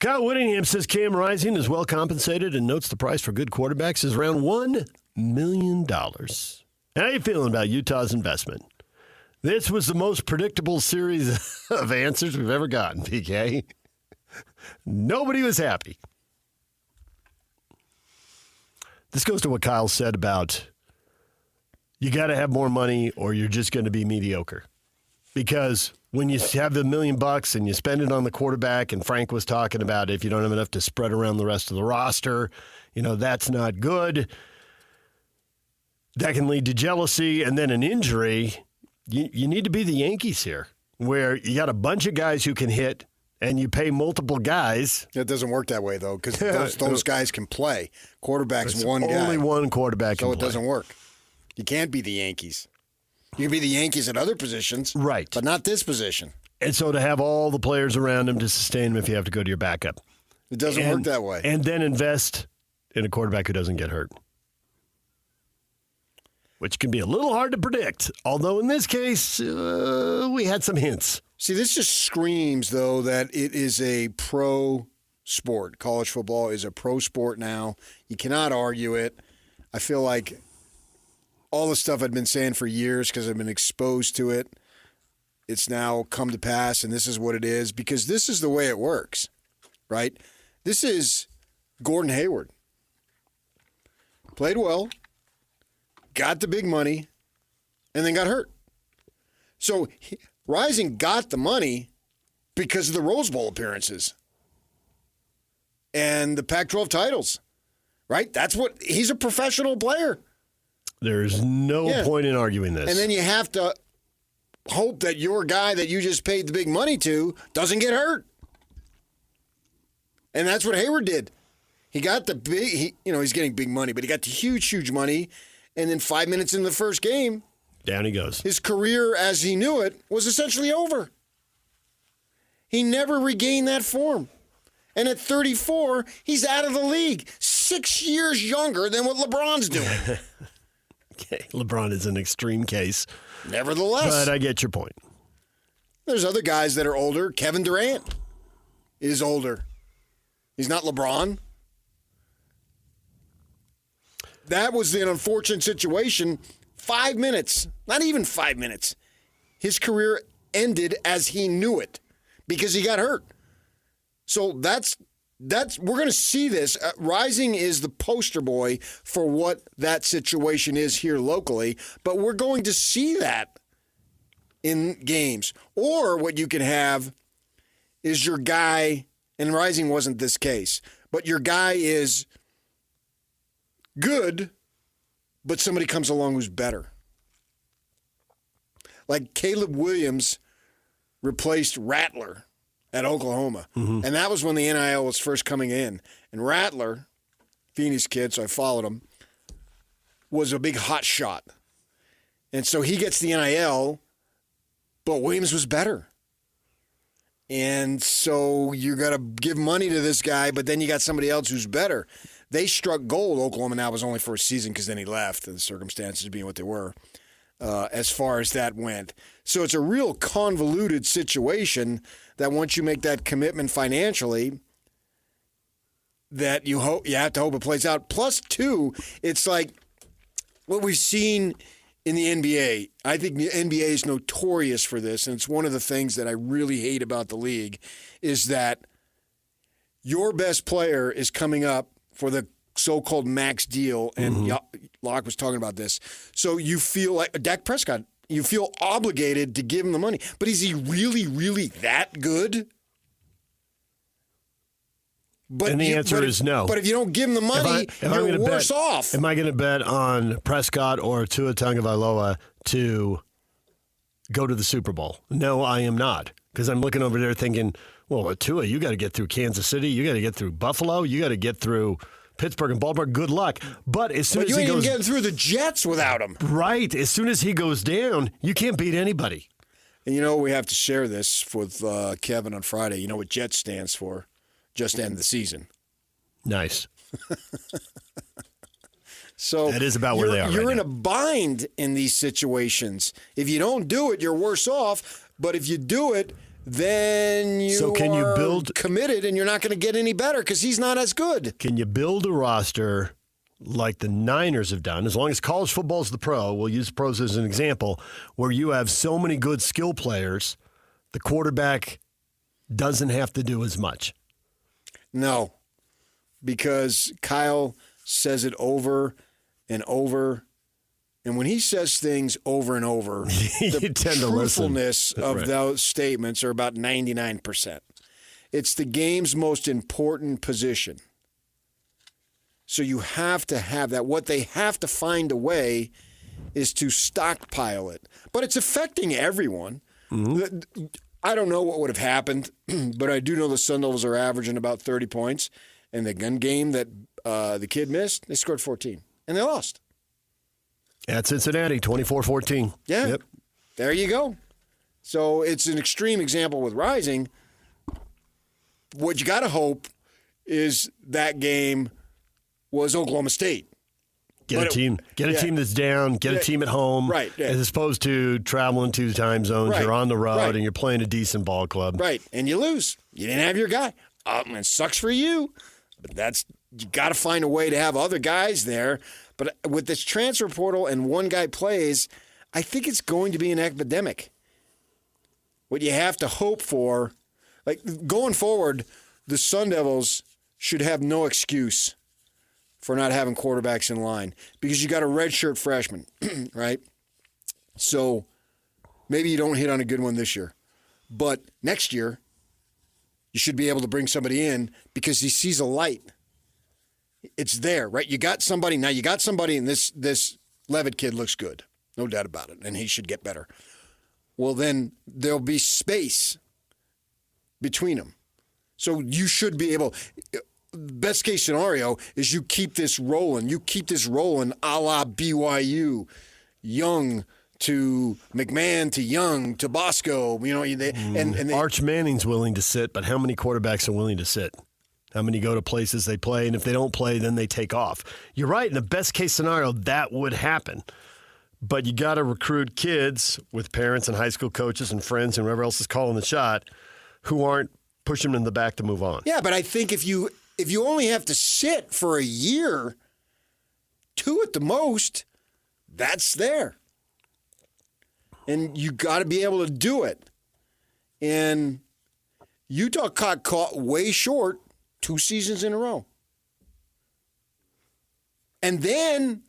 Kyle Whittingham says Cam Rising is well compensated and notes the price for good quarterbacks is around $1 million. How are you feeling about Utah's investment? This was the most predictable series of answers we've ever gotten, PK. Nobody was happy. This goes to what Kyle said about you got to have more money or you're just going to be mediocre. Because when you have the $1 million and you spend it on the quarterback, and Frank was talking about if you don't have enough to spread around the rest of the roster, that's not good. That can lead to jealousy and then an injury. You need to be the Yankees here, where you got a bunch of guys who can hit and you pay multiple guys. It doesn't work that way, though, because those guys can play. Quarterback's one guy. Only one quarterback can play. So it doesn't work. You can't be the Yankees. You can be the Yankees at other positions. Right. But not this position. And so to have all the players around him to sustain him if you have to go to your backup. It doesn't work that way. And then invest in a quarterback who doesn't get hurt. Which can be a little hard to predict. Although in this case, we had some hints. See, this just screams, though, that it is a pro sport. College football is a pro sport now. You cannot argue it. I feel like all the stuff I've been saying for years because I've been exposed to it, it's now come to pass, and this is what it is, because this is the way it works, right? This is Gordon Hayward. Played well, got the big money, and then got hurt. So Rising got the money because of the Rose Bowl appearances and the Pac-12 titles, right? That's what he's a professional player. There's no point in arguing this. And then you have to hope that your guy that you just paid the big money to doesn't get hurt. And that's what Hayward did. He got the big, he's getting big money, but he got the huge, huge money. And then 5 minutes in the first game, down he goes. His career as he knew it was essentially over. He never regained that form. And at 34, he's out of the league. 6 years younger than what LeBron's doing. Okay, LeBron is an extreme case. Nevertheless. But I get your point. There's other guys that are older. Kevin Durant is older. He's not LeBron. That was an unfortunate situation. 5 minutes, not even 5 minutes. His career ended as he knew it because he got hurt. So that's we're going to see this. Rising is the poster boy for what that situation is here locally, but we're going to see that in games. Or what you can have is your guy, and Rising wasn't this case, but your guy is good, but somebody comes along who's better. Like Caleb Williams replaced Rattler at Oklahoma. Mm-hmm. And that was when the NIL was first coming in. And Rattler, Feeney's kid, so I followed him, was a big hot shot. And so he gets the NIL, but Williams was better. And so you're going to give money to this guy, but then you got somebody else who's better. They struck gold. Oklahoma now was only for a season because then he left, and the circumstances being what they were, as far as that went. So it's a real convoluted situation that once you make that commitment financially, that you have to hope it plays out. Plus, too, it's like what we've seen in the NBA. I think the NBA is notorious for this, and it's one of the things that I really hate about the league is that your best player is coming up for the so-called max deal, and Locke was talking about this. So you feel like Dak Prescott, you feel obligated to give him the money. But is he really, really that good? And the answer is no. But if you don't give him the money, you're worse off. Am I going to bet on Prescott or Tua Tagovailoa to go to the Super Bowl? No, I am not. Because I'm looking over there thinking, well, Tua, you got to get through Kansas City. You got to get through Buffalo. You got to get through Pittsburgh and Baltimore. Good luck. But as soon as he goes, you ain't even getting through the Jets without him. Right. As soon as he goes down, you can't beat anybody. And we have to share this with Kevin on Friday. You know what Jets stands for? Just end the season. Nice. So that is about where they are. You're right in now. a bind in these situations. If you don't do it, you're worse off. But if you do it, then you can you are build committed and you're not going to get any better because he's not as good. Can you build a roster like the Niners have done, as long as college football is the pro, we'll use pros as an example, where you have so many good skill players, the quarterback doesn't have to do as much? No, because Kyle says it over and over. And when he says things over and over, the truthfulness of those statements are about 99%. It's the game's most important position. So you have to have that. What they have to find a way is to stockpile it. But it's affecting everyone. Mm-hmm. I don't know what would have happened, but I do know the Sun Devils are averaging about 30 points. And the gun game that the kid missed, they scored 14. And they lost. At Cincinnati, 24-14. Yeah. Yep. There you go. So it's an extreme example with Rising. What you got to hope is that game was Oklahoma State. Get a team that's down, get a team at home. Right. Yeah. As opposed to traveling 2 time zones, right. You're on the road, right. And you're playing a decent ball club. Right. And you lose. You didn't have your guy. It sucks for you. But you got to find a way to have other guys there. But with this transfer portal and one guy plays, I think it's going to be an epidemic. What you have to hope for, like going forward, the Sun Devils should have no excuse for not having quarterbacks in line because you got a redshirt freshman, right? So maybe you don't hit on a good one this year. But next year, you should be able to bring somebody in because he sees a light. It's there, right? You got somebody, and this Levitt kid looks good. No doubt about it, and he should get better. Well, then there'll be space between them. So you should be able, best case scenario is you keep this rolling. You keep this rolling a la BYU, Young to McMahon to Young to Bosco. And Arch Manning's willing to sit, but how many quarterbacks are willing to sit? How many go to places they play, and if they don't play, then they take off. You're right. In the best case scenario, that would happen. But you got to recruit kids with parents and high school coaches and friends and whoever else is calling the shot who aren't pushing them in the back to move on. Yeah, but I think if you only have to sit for a year, 2 at the most, that's there. And you got to be able to do it. And Utah got caught way short 2 seasons in a row. And then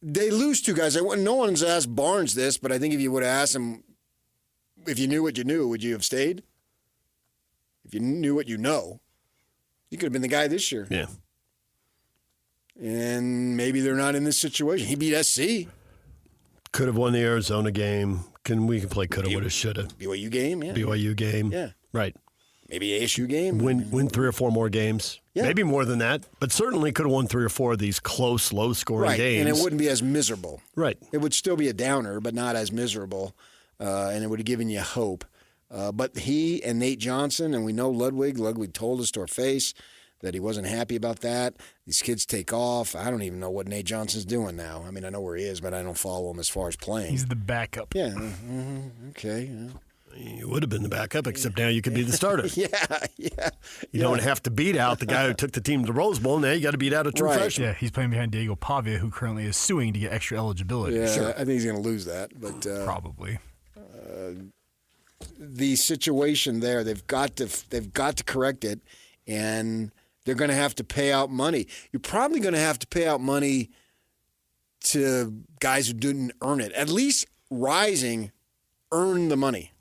they lose 2 guys. No one's asked Barnes this, but I think if you would have asked him, if you knew what you knew, would you have stayed? If you knew what you know, you could have been the guy this year. Yeah. And maybe they're not in this situation. He beat SC. Could have won the Arizona game. We can play coulda, woulda, shoulda. BYU game, yeah. BYU game. Yeah. Right. Maybe ASU game. Win 3 or 4 more games. Yeah. Maybe more than that, but certainly could have won 3 or 4 of these close, low-scoring games. And it wouldn't be as miserable. Right. It would still be a downer, but not as miserable, and it would have given you hope. But he and Nate Johnson, and we know Ludwig told us to our face that he wasn't happy about that. These kids take off. I don't even know what Nate Johnson's doing now. I mean, I know where he is, but I don't follow him as far as playing. He's the backup. Yeah. Mm-hmm. Okay. Yeah. You would have been the backup, except now you could be the starter. Yeah. You don't have to beat out the guy who took the team to the Rose Bowl. Now you got to beat out a true freshman. Yeah, he's playing behind Diego Pavia, who currently is suing to get extra eligibility. Yeah, sure. I think he's going to lose that, but probably. The situation there, they've got to correct it, and they're going to have to pay out money. You're probably going to have to pay out money to guys who didn't earn it. At least Rising earned the money.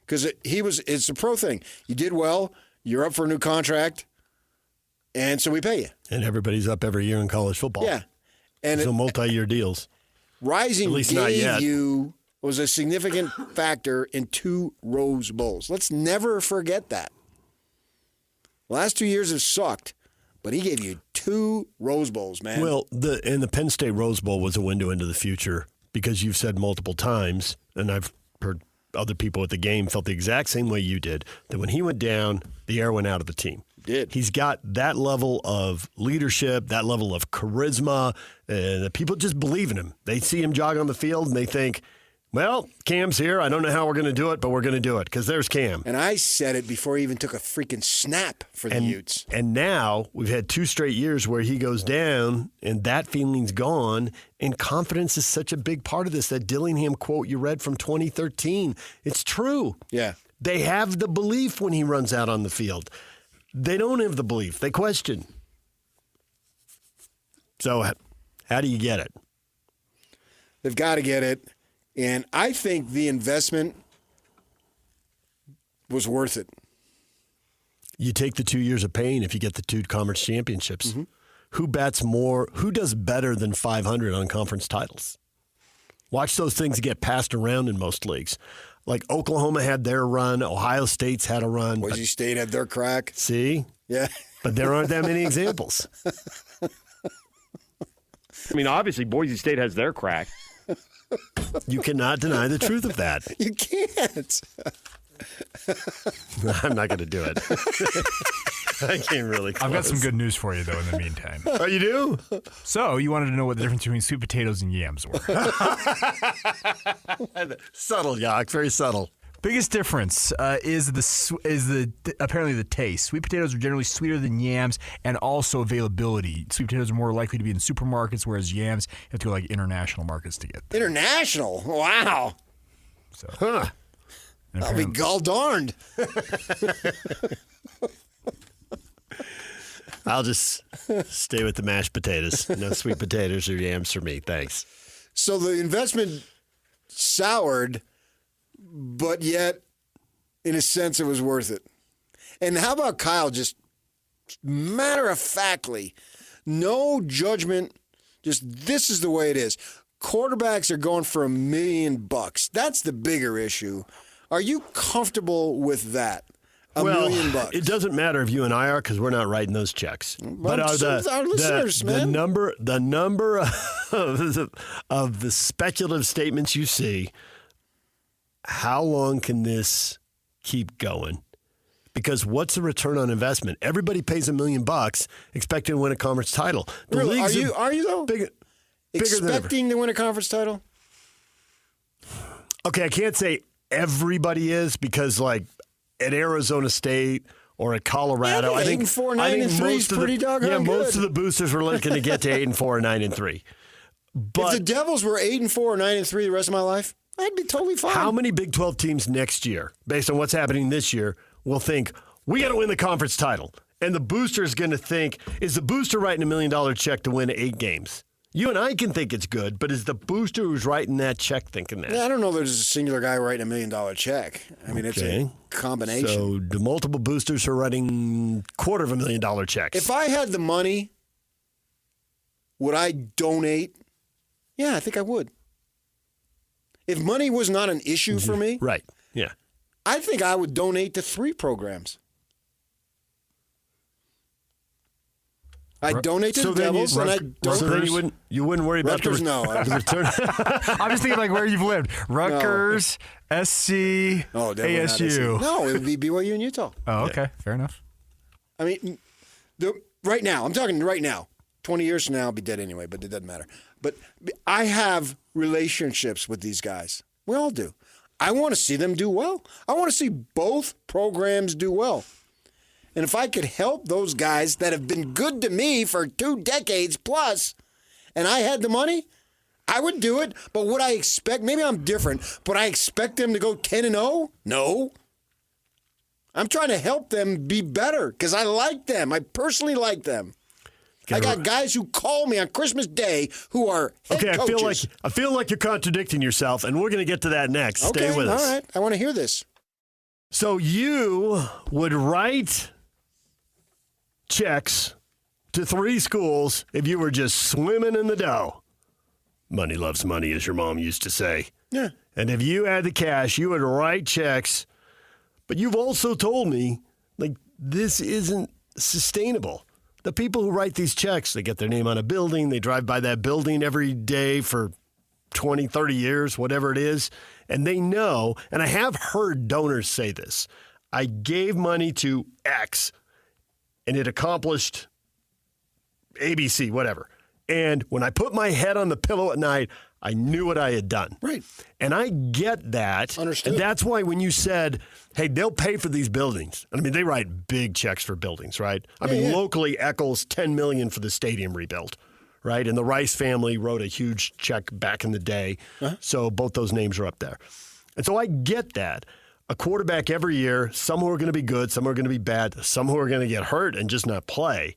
Because it's a pro thing. You did well, you're up for a new contract, and so we pay you. And everybody's up every year in college football. Yeah. And so multi-year deals. Rising At least not yet. was a significant factor in 2 Rose Bowls. Let's never forget that. The last 2 years have sucked, but he gave you 2 Rose Bowls, man. Well, the Penn State Rose Bowl was a window into the future because you've said multiple times, and I've heard other people at the game felt the exact same way you did, that when he went down, the air went out of the team. Did. He's got that level of leadership, that level of charisma, and people just believe in him. They see him jog on the field, and they think, Well, Cam's here. I don't know how we're going to do it, but we're going to do it because there's Cam. And I said it before he even took a freaking snap for the Utes. And now we've had 2 straight years where he goes down and that feeling's gone. And confidence is such a big part of this. That Dillingham quote you read from 2013, it's true. Yeah. They have the belief when he runs out on the field. They don't have the belief. They question. So how do you get it? They've got to get it. And I think the investment was worth it. You take the 2 years of pain if you get the 2 conference championships. Mm-hmm. Who bats more? Who does better than 500 on conference titles? Watch those things get passed around in most leagues. Like Oklahoma had their run. Ohio State's had a run. Boise State had their crack. See? Yeah. But there aren't that many examples. I mean, obviously, Boise State has their crack. You cannot deny the truth of that. You can't. I'm not going to do it. I came really close. I've got some good news for you, though, in the meantime. Oh, you do? So, you wanted to know what the difference between sweet potatoes and yams were. Subtle, Yak. Very subtle. Biggest difference is apparently the taste. Sweet potatoes are generally sweeter than yams, and also availability. Sweet potatoes are more likely to be in supermarkets, whereas yams you have to go like international markets to get them. International? Wow. So, Huh. I'll be gall darned. I'll just stay with the mashed potatoes. No sweet potatoes or yams for me. Thanks. So the investment soured, but yet, in a sense, it was worth it. And how about Kyle just matter-of-factly, no judgment, just this is the way it is. Quarterbacks are going for $1 million. That's the bigger issue. Are you comfortable with that? $1 million. It doesn't matter if you and I are because we're not writing those checks. But are our listeners, man. The number of the speculative statements you see, how long can this keep going? Because what's the return on investment? Everybody pays $1 million expecting to win a conference title. The Really? leagues Are you though? bigger than ever. Expecting to win a conference title? Okay, I can't say everybody is because, like, at Arizona State or at Colorado, Yeah, I think 8-4, 9-3 is pretty doggone good. most of the boosters were looking to get to 8-4 and 9-3. But If the Devils were 8-4 or 9-3 the rest of my life, I'd be totally fine. how many Big 12 teams next year, based on what's happening this year, will think we got to win the conference title? And the booster is going to think, is the booster writing $1 million check to win 8 games? You and I can think it's good, but is the booster who's writing that check thinking that? Yeah, I don't know. There's a singular guy writing $1 million check. I mean, it's a combination. So the multiple boosters are writing $250,000 checks. If I had the money, would I donate? Yeah, I think I would. If money was not an issue for me, Right, yeah. I think I would donate to 3 programs. I'd donate to So the then you- Devils, and I'd donate. So then you wouldn't worry about Rutgers, the, no. the return. I'm just thinking like where you've lived. Rutgers, SC, Oh, definitely not ASU. SC. No, it would be BYU and Utah. Oh, okay. Fair enough. I mean, right now, I'm talking right now. 20 years from now, I'll be dead anyway, but it doesn't matter. But I have relationships with these guys. We all do. I want to see them do well. I want to see both programs do well. And if I could help those guys that have been good to me for 2 decades plus, and I had the money, I would do it. But would I expect, maybe I'm different, but I expect them to go 10-0? No. I'm trying to help them be better because I like them. I personally like them. I got guys who call me on Christmas Day who are head coaches. I feel like you're contradicting yourself, and we're going to get to that next. Okay, Stay with us. all right. I want to hear this. So you would write checks to 3 schools if you were just swimming in the dough. Money loves money, as your mom used to say. Yeah. And if you had the cash, you would write checks. But you've also told me, like, this isn't sustainable. The people who write these checks, they get their name on a building, they drive by that building every day for 20, 30 years, whatever it is, and they know, and I have heard donors say this, I gave money to X, and it accomplished ABC, whatever. And when I put my head on the pillow at night, I knew what I had done. Right. And I get that. Understood. And that's why when you said, hey, they'll pay for these buildings. I mean, they write big checks for buildings, right? I mean, locally, Eccles, $10 million for the stadium rebuilt, right? And the Rice family wrote a huge check back in the day. So both those names are up there. And so I get that. A quarterback every year, some who are going to be good, some who are going to be bad, some who are going to get hurt and just not play.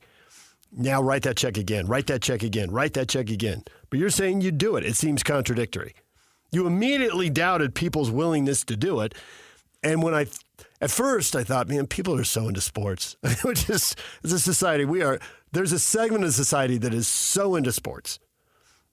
Now write that check again, write that check again, write that check again. But you're saying you do it. It seems contradictory. You immediately doubted people's willingness to do it. And when at first I thought, man, people are so into sports. Which is, as a society, there's a segment of society that is so into sports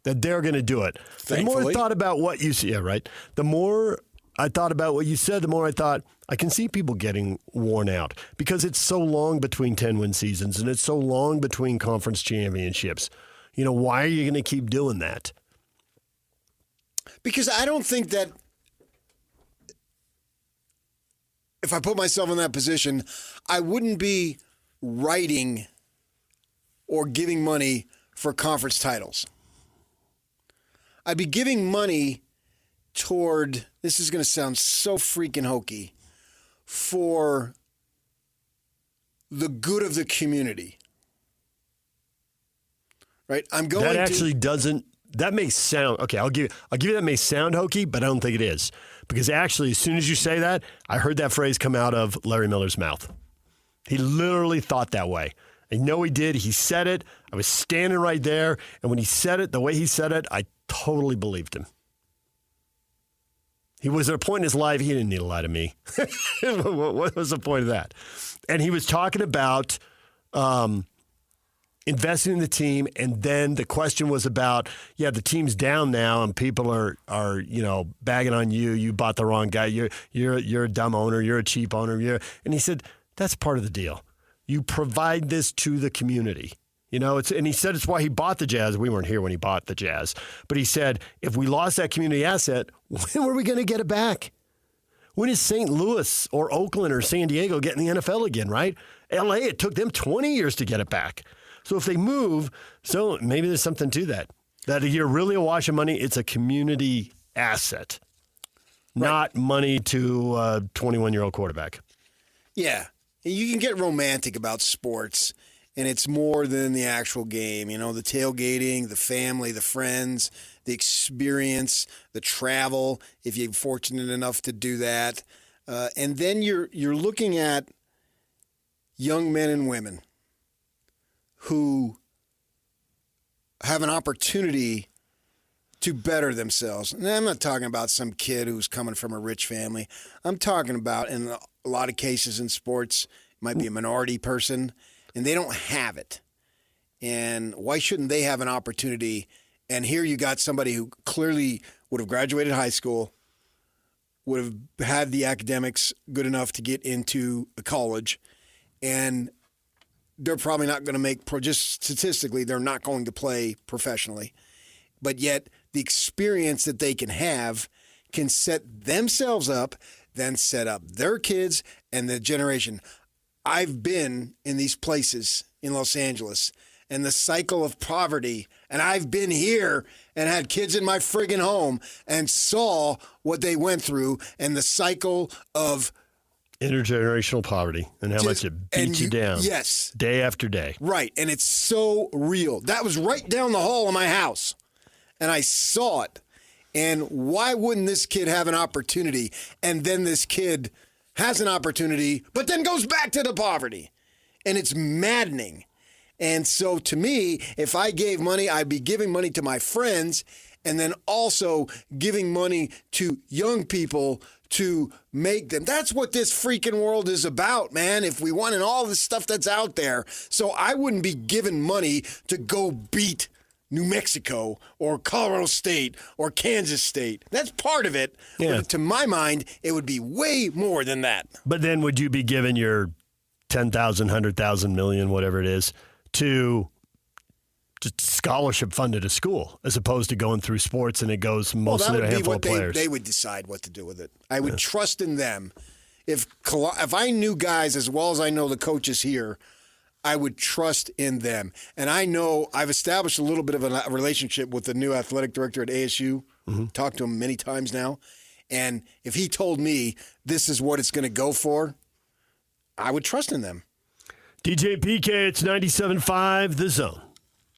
that they're going to do it. Thankfully. The more I thought about what you see, right? The more I thought about what you said, the more I thought, I can see people getting worn out because it's so long between 10-win seasons and it's so long between conference championships. You know, why are you going to keep doing that? Because I don't think that if I put myself in that position, I wouldn't be writing or giving money for conference titles. I'd be giving money toward, this is going to sound so freaking hokey, for the good of the community. Right? I'm going that to... actually doesn't, that may sound, okay, I'll give you that may sound hokey, but I don't think it is. Because actually, as soon as you say that, I heard that phrase come out of Larry Miller's mouth. He literally thought that way. I know he did. He said it. I was standing right there. And when he said it, the way he said it, I totally believed him. He was at a point in his life, he didn't need to lie to me. What was the point of that? And he was talking about investing in the team, and then the question was about, yeah, the team's down now, and people are bagging on you. You bought the wrong guy. You're a dumb owner. You're a cheap owner. And he said, that's part of the deal. You provide this to the community. You know, and he said it's why he bought the Jazz. We weren't here when he bought the Jazz. But he said, if we lost that community asset, when were we going to get it back? When is St. Louis or Oakland or San Diego getting the NFL again, right? LA, it took them 20 years to get it back. So if they move, so maybe there's something to that. That you're really a wash of money, it's a community asset, not money to a 21-year-old quarterback. Yeah. You can get romantic about sports, and it's more than the actual game. You know, the tailgating, the family, the friends, the experience, the travel, if you're fortunate enough to do that. And then you're looking at young men and women who have an opportunity to better themselves. And I'm not talking about some kid who's coming from a rich family. I'm talking about, in a lot of cases in sports, it might be a minority person, and they don't have it. And why shouldn't they have an opportunity? And here you got somebody who clearly would have graduated high school, would have had the academics good enough to get into a college, and they're probably not going to make, just statistically, they're not going to play professionally. But yet the experience that they can have can set themselves up, then set up their kids and the generation. I've been in these places in Los Angeles and the cycle of poverty, and I've been here and had kids in my friggin' home and saw what they went through and the cycle of intergenerational poverty and how much it beats you down. Yes. Day after day. Right. And it's so real. That was right down the hall of my house. And I saw it. And why wouldn't this kid have an opportunity? And then this kid has an opportunity, but then goes back to the poverty. And it's maddening. And so to me, if I gave money, I'd be giving money to my friends and then also giving money to young people to make them. That's what this freaking world is about, man, if we wanted all this stuff that's out there. So I wouldn't be giving money to go beat New Mexico or Colorado State or Kansas State. That's part of it. Yeah. But to my mind, it would be way more than that. But then would you be giving your 10,000, 100,000, million, whatever it is, to just scholarship funded a school as opposed to going through sports and it goes mostly to a handful of players? They would decide what to do with it. I would trust in them. If I knew guys as well as I know the coaches here, I would trust in them. And I know I've established a little bit of a relationship with the new athletic director at ASU. Talked to him many times now. And if he told me this is what it's going to go for, I would trust in them. DJ PK, it's 97.5 The Zone.